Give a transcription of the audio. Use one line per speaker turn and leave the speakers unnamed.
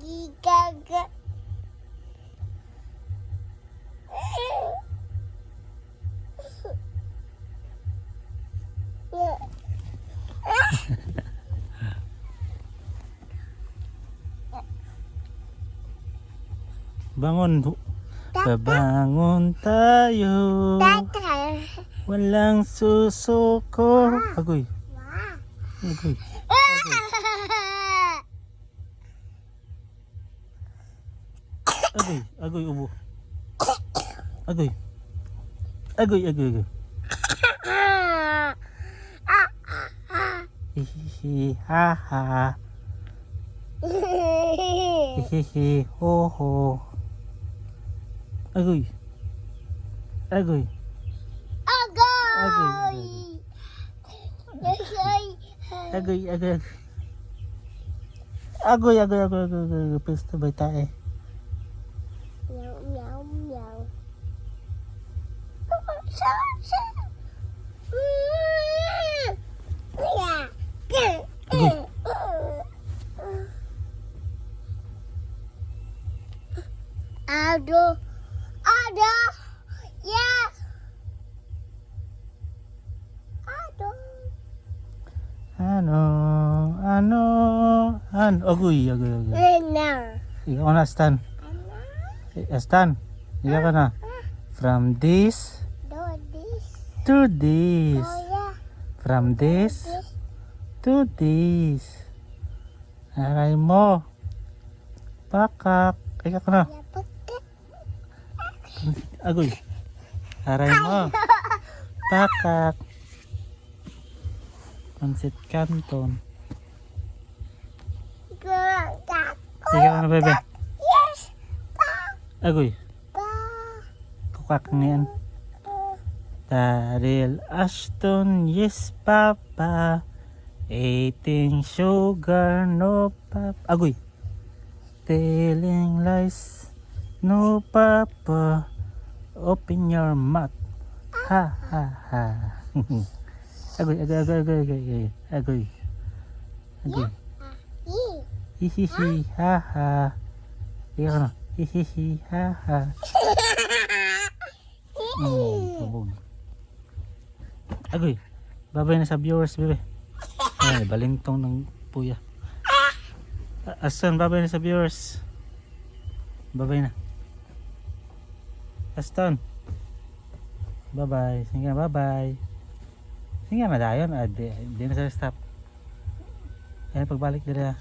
Gigaga.
Bangon. Babangon tayo.
Tata.
Walang susuko. Agoy. Agoy. Agoy. Agoy ubo. Agoy. Agoy, agoy, agoy. Hihihi, ha ha. Hihihi, ho ho. Agoy. Agoy.
Agoy.
Agoy, agoy. Agoy, agoy, agoy, agoy, agoy. Pesta ba tayo?
Meow, meow, meow.
Agoy.
Ado. Ado. Yeah. Ado.
Ano? Agoy, agoy, agoy.
Rena.
Ikaw na, Stan. Stan, ikaw ka na. From this
Do this.
to this.
Oh yeah.
From this
This.
to this. Aray mo. Pakak. Ikaw ka na.
Yeah, pagkat.
Agoy. Aray mo. Pakak. Pansit Canton.
Gagak.
Ikaw ka na, bebe.
Yes.
Agoy.
Pa.
Kukak niyan. Daryl Ashton, yes papa. Eating sugar, no papa. Agoy. Telling lies, no papa. Open your mouth. Ha ha ha. Agoy, agoy, agoy, agoy, agoy, agoy. Agoy.
Yeah.
Hihihi, ha ha. Ikaw na. Hihihi, ha ha. Kabog. Agoy. Babay na sa viewers, bebe. Ay, balintong ng puya. Aston, babay na sa viewers. Babay na. Aston. Bye-bye. Sige na, bye-bye. Sige na, madayon. Di na sa stop. Ayan, pagbalik nila.